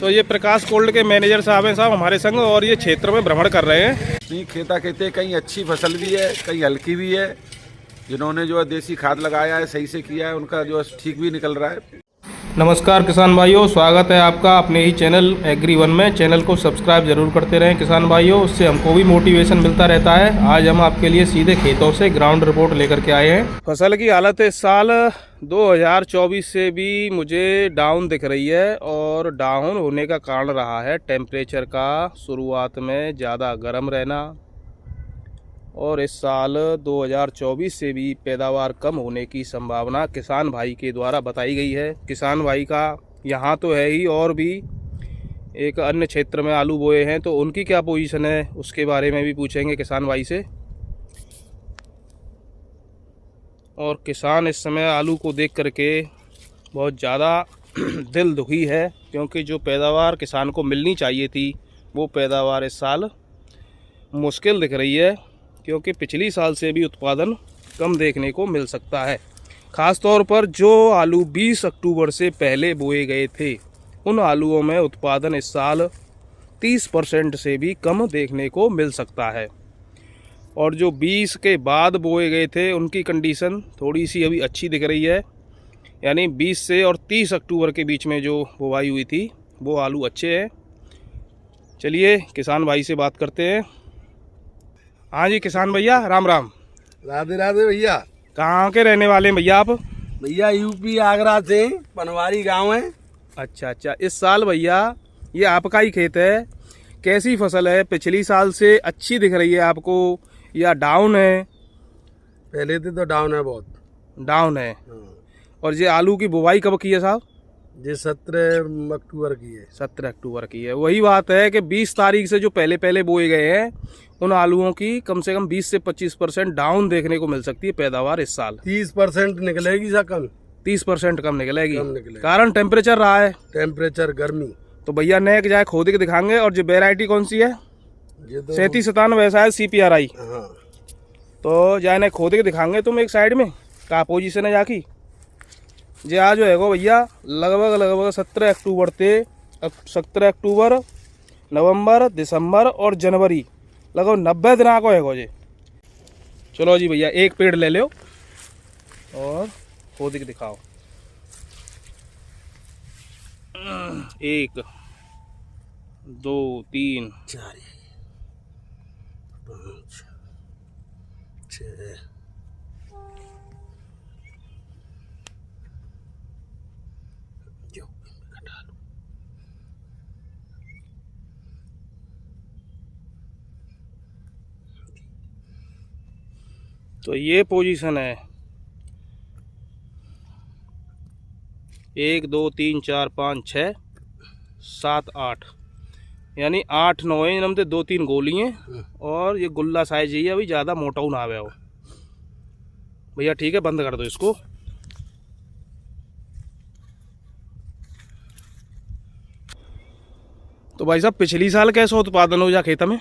तो ये प्रकाश कोल्ड के मैनेजर साहब हैं साहब हमारे संग, और ये क्षेत्र में भ्रमण कर रहे हैं। नहीं, खेता खेते कहीं अच्छी फसल भी है, कहीं हल्की भी है। जिन्होंने जो है देसी खाद लगाया है, सही से किया है, उनका जो है ठीक भी निकल रहा है। नमस्कार किसान भाइयों, स्वागत है आपका अपने ही चैनल एग्री वन में। चैनल को सब्सक्राइब जरूर करते रहें किसान भाइयों, उससे हमको भी मोटिवेशन मिलता रहता है। आज हम आपके लिए सीधे खेतों से ग्राउंड रिपोर्ट लेकर के आए हैं। फसल की हालत इस साल 2024 से भी मुझे डाउन दिख रही है, और डाउन होने का कारण रहा है टेम्परेचर का शुरुआत में ज़्यादा गर्म रहना, और इस साल 2024 से भी पैदावार कम होने की संभावना किसान भाई के द्वारा बताई गई है। किसान भाई का यहाँ तो है ही, और भी एक अन्य क्षेत्र में आलू बोए हैं, तो उनकी क्या पोजीशन है उसके बारे में भी पूछेंगे किसान भाई से। और किसान इस समय आलू को देख करके बहुत ज़्यादा दिल दुखी है, क्योंकि जो पैदावार किसान को मिलनी चाहिए थी वो पैदावार इस साल मुश्किल दिख रही है, क्योंकि पिछली साल से भी उत्पादन कम देखने को मिल सकता है। ख़ास तौर पर जो आलू 20 अक्टूबर से पहले बोए गए थे, उन आलूओं में उत्पादन इस साल 30% से भी कम देखने को मिल सकता है। और जो 20 के बाद बोए गए थे उनकी कंडीशन थोड़ी सी अभी अच्छी दिख रही है, यानी 20 से और 30 अक्टूबर के बीच में जो बुवाई हुई थी वो आलू अच्छे हैं। चलिए किसान भाई से बात करते हैं। हाँ जी किसान भैया, राम राम। राधे राधे भैया। कहाँ के रहने वाले हैं भैया आप? भैया यूपी आगरा से, पनवारी गांव है। अच्छा अच्छा। इस साल भैया ये आपका ही खेत है, कैसी फसल है? पिछली साल से अच्छी दिख रही है आपको या डाउन है? पहले से तो डाउन है, बहुत डाउन है। और ये आलू की बुवाई कब की है साहब? ये 17 अक्टूबर की है। 17 अक्टूबर की है। वही बात है कि 20 तारीख से जो पहले पहले बोए गए हैं उन आलूओं की कम से कम 20 से 25% डाउन देखने को मिल सकती है पैदावार इस साल। 30% निकलेगी सा कम। 30% कम निकलेगी। कम निकलेगी। कारण टेम्परेचर रहा है। टेम्परेचर, गर्मी। तो भैया नेक जाए खोद के दिखाएंगे। और जो वेरायटी कौन सी है? ये तो 3797 वैसा है CPRI। हाँ। तो जाए ने खोद के दिखाएंगे तुम एक साइड में का पोजीशन है जाकी। जे आज जो है वो भैया लगभग 17 अक्टूबर से 17 अक्टूबर, नवंबर, दिसंबर और जनवरी लगभग 90 दिन को है जे। चलो जी भैया एक पेड़ ले लो और खोद के दिखाओ। 1 2 3 4 5 6 तो ये पोजीशन है। 1 2 3 4 5 6 7 8, यानी 8 9 है। इनमें 2 3 गोली हैं, और ये गुल्ला साइज ही है, अभी ज़्यादा मोटा ना आवे हो भैया। ठीक है, बंद कर दो इसको। तो भाई साहब पिछली साल कैसा उत्पादन हो जा खेत में?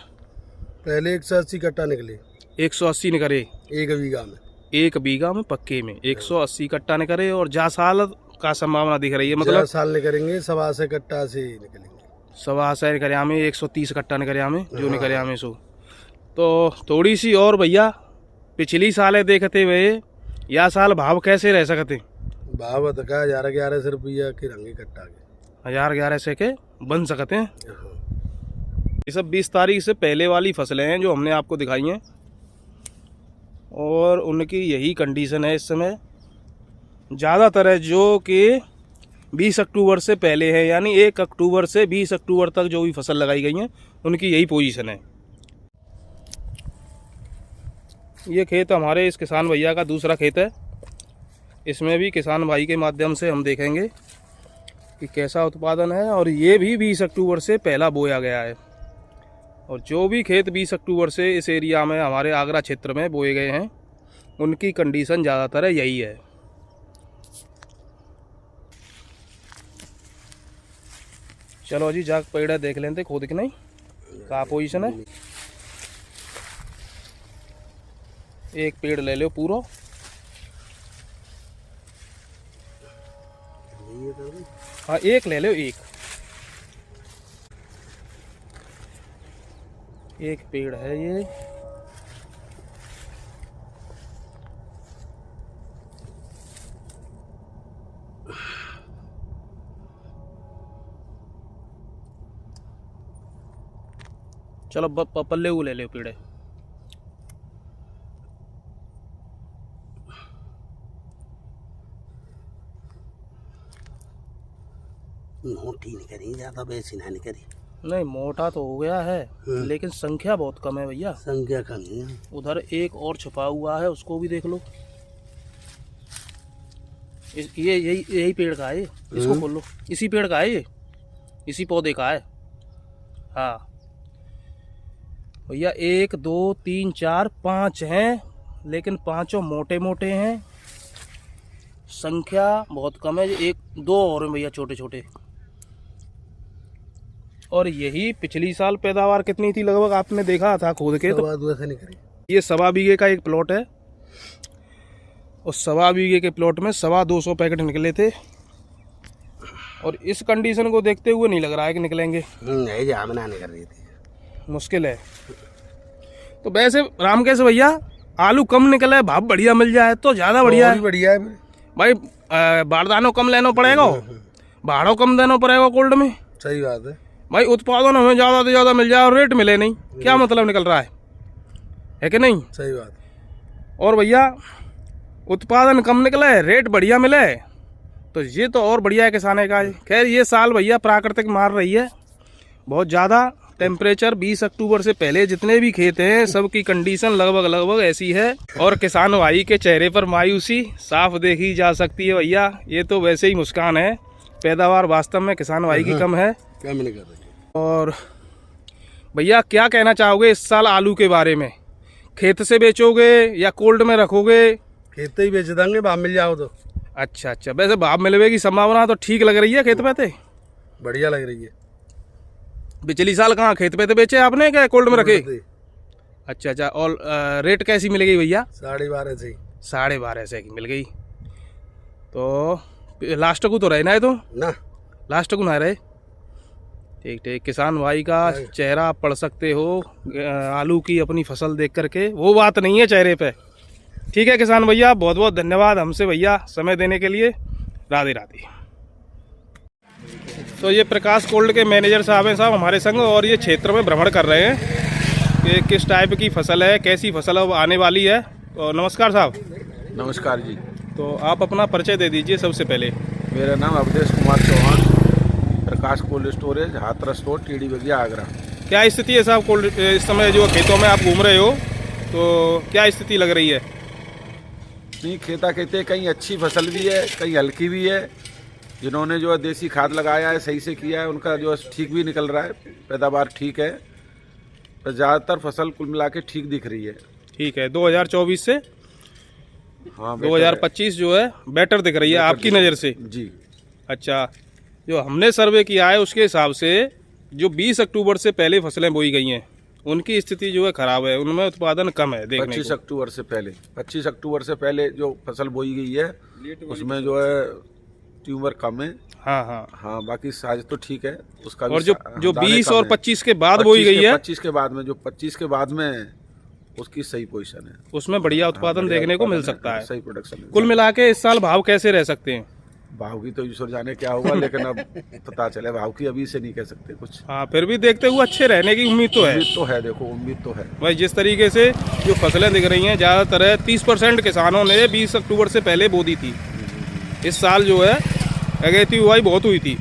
पहले 180 कट्टा निकले। 180 निकले एक बीघा में। 1 बीघा में पक्के में 180 कट्टा निकले। और जा साल का संभावना दिख रही है, मतलब साल निकलेंगे 1.25 कट्टा से निकलेंगे। 1.25 निकले में 130 कट्टा निकले में जो निकले में सो। तो थोड़ी सी और भैया पिछली साल देखते हुए या साल भाव कैसे रह सकते? भाव तो क्या 1100 रुपया के रंगे कट्टा के 1100 के बन सकते हैं। ये सब 20 तारीख से पहले वाली फसलें हैं जो हमने आपको दिखाई हैं, और उनकी यही कंडीशन है इस समय। ज़्यादातर है जो कि 20 अक्टूबर से पहले है, यानी 1 अक्टूबर से 20 अक्टूबर तक जो भी फसल लगाई गई हैं उनकी यही पोजीशन है। ये खेत हमारे इस किसान भैया का दूसरा खेत है। इसमें भी किसान भाई के माध्यम से हम देखेंगे कि कैसा उत्पादन है। और ये भी 20 अक्टूबर से पहला बोया गया है। और जो भी खेत 20 अक्टूबर से इस एरिया में हमारे आगरा क्षेत्र में बोए गए हैं उनकी कंडीशन ज़्यादातर है यही है। चलो जी जाग पेड़ देख लेते खोद के नहीं का पोजीशन है। एक पेड़ ले लो पूरा। हाँ एक ले लो एक। एक पेड़ है ये। चलो पल्ले वो ले ले पेड़। मोटी नहीं करी, ज्यादा बेसी ना नहीं करी। नहीं मोटा तो हो गया है, लेकिन संख्या बहुत कम है भैया। संख्या कम है। उधर एक और छुपा हुआ है, उसको भी देख लो। ये यही पेड़ का है ये, इसको खोल लो। इसी पेड़ का है ये, इसी पौधे का है। हाँ भैया 1 2 3 4 5 हैं, लेकिन पांचों मोटे मोटे हैं। संख्या बहुत कम है। 1 2 और हैं भैया छोटे छोटे। और यही पिछली साल पैदावार कितनी थी लगभग आपने देखा था खोद के? तो वैसे नहीं करी। ये 1.25 बीघे का एक प्लॉट है, और 1.25 बीघे के प्लॉट में 250 पैकेट निकले थे। और इस कंडीशन को देखते हुए नहीं लग रहा है कि निकलेंगे। नहीं जामना नहीं कर रही थी, मुश्किल है। तो वैसे रामकेश भैया आलू कम निकले, भाव बढ़िया मिल जाए तो ज़्यादा बढ़िया है। बढ़िया है भाई बारदानों कम लेना पड़ेगा, भाड़ों कम देना पड़ेगा कोल्ड में। सही बात है भाई उत्पादन हमें ज़्यादा से ज़्यादा मिल जाए और रेट मिले नहीं, क्या मतलब निकल रहा है कि नहीं? सही बात। और भैया उत्पादन कम निकले, रेट बढ़िया मिले, तो ये तो और बढ़िया है किसाने का। खैर ये साल भैया प्राकृतिक मार रही है बहुत ज़्यादा। टेम्परेचर 20 अक्टूबर से पहले जितने भी खेत हैं सबकी कंडीशन लगभग ऐसी है। और किसान भाई के चेहरे पर मायूसी साफ देखी जा सकती है भैया। ये तो वैसे ही मुस्कान है, पैदावार वास्तव में किसान भाई की कम है। क्या नहीं कर रही। और भैया क्या कहना चाहोगे इस साल आलू के बारे में? खेत से बेचोगे या कोल्ड में रखोगे? खेत ही बेच देंगे, भाव मिल जाओ तो। अच्छा अच्छा, वैसे भाव मिलने की संभावना तो ठीक लग रही है खेत पे? थे बढ़िया लग रही है। पिछली साल कहाँ खेत पे थे बेचे आपने, क्या कोल्ड में रखे? अच्छा अच्छा। और रेट कैसी मिल गई भैया? 12.5 से। 12.5 से की मिल गई। तो लास्ट को तो रहे ना, है तो ना लास्ट को ना रहे। ठीक ठीक। किसान भाई का चेहरा आप पढ़ सकते हो आलू की अपनी फसल देख करके, वो बात नहीं है चेहरे पे। ठीक है किसान भैया, बहुत बहुत धन्यवाद हमसे भैया समय देने के लिए। राधे राधे। तो ये प्रकाश कोल्ड के मैनेजर साहब हैं साहब हमारे संग, और ये क्षेत्र में भ्रमण कर रहे हैं कि किस टाइप की फसल है, कैसी फसल अब आने वाली है। तो नमस्कार साहब। नमस्कार जी। तो आप अपना परिचय दे दीजिए सबसे पहले। मेरा नाम Awadhesh Kumar Chauhan, Prakash cold storage, Hathras road, TD Bagiya, Agra. क्या स्थिति है साहब कोल्ड इस समय जो खेतों में आप घूम रहे हो, तो क्या स्थिति लग रही है? नहीं, खेता खेते कहीं अच्छी फसल भी है, कहीं हल्की भी है। जिन्होंने जो है देसी खाद लगाया है, सही से किया है, उनका जो है ठीक भी निकल रहा है, पैदावार ठीक है। तो ज़्यादातर फसल कुल मिला के ठीक दिख रही है। ठीक है। 2024 से हाँ 2025 जो है बेटर दिख रही है आपकी नज़र से? जी। अच्छा, जो हमने सर्वे किया है उसके हिसाब से जो 20 अक्टूबर से पहले फसलें बोई गई हैं उनकी स्थिति जो है खराब है, उनमें उत्पादन कम है देखने 25 को। अक्टूबर से पहले 25 अक्टूबर से पहले जो फसल बोई गई है उसमें जो है ट्यूमर कम है। हाँ हाँ हाँ, बाकी साइज तो ठीक है उसका भी। और जो दाने 20 कम और है। 25 के बाद बोई गई है 25 के बाद में, जो 25 के बाद में उसकी सही पोजीशन है, उसमें बढ़िया उत्पादन देखने को मिल सकता है। सही प्रोडक्शन है। कुल मिला के इस साल भाव कैसे रह सकते हैं? भाव की तो ईश्वर जाने क्या होगा, लेकिन अब पता चले। भाव की अभी से नहीं कह सकते कुछ। हाँ, फिर भी देखते हुए अच्छे रहने की उम्मीद तो है। उम्मीद तो है, देखो उम्मीद तो है भाई जिस तरीके से जो फसलें दिख रही हैं ज़्यादातर 30% किसानों ने 20 अक्टूबर से पहले बो दी थी। इस साल जो है अगेती बुआई बहुत हुई थी।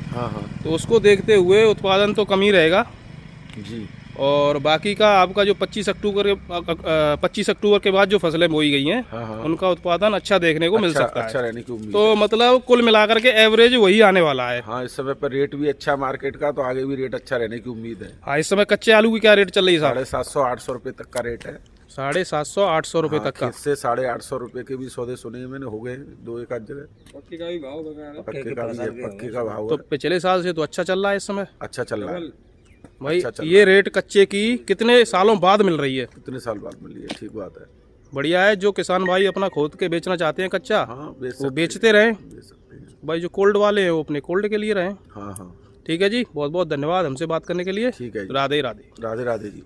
हाँ हाँ तो उसको देखते हुए उत्पादन तो कम ही रहेगा। जी। और बाकी का आपका जो 25 अक्टूबर के बाद जो फसलें बोई गई हैं हाँ हाँ उनका उत्पादन अच्छा देखने को मिल सकता अच्छा है। रहने की उम्मीद। तो मतलब कुल मिलाकर के एवरेज वही आने वाला है। हाँ, इस समय पर रेट भी अच्छा मार्केट का, तो आगे भी रेट अच्छा रहने की उम्मीद है। हाँ, इस समय कच्चे आलू की क्या रेट चल रही है साहब? 750-800 रुपये तक का रेट है। 750-800 रुपये तक का। खेत से 850 रुपये के भी सौदे सुने हैं मैंने, हो गए 2-1 आध जगह। पक्के का भी भाव है, पक्के का भाव तो है। पिछले साल से तो अच्छा चल रहा है इस समय अच्छा चल रहा है भाई। अच्छा चल ये रेट कच्चे की कितने सालों बाद मिल रही है? कितने साल बाद मिली है, ठीक बात है। बढ़िया है। जो किसान भाई अपना खोद के बेचना चाहते हैं कच्चा, हाँ, वो बेचते रहें। बेच सकते हैं। भाई जो कोल्ड वाले हैं वो अपने कोल्ड के लिए रहें। हाँ हाँ ठीक है जी, बहुत बहुत धन्यवाद हमसे बात करने के लिए। ठीक है जी। राधे राधे। राधे राधे जी।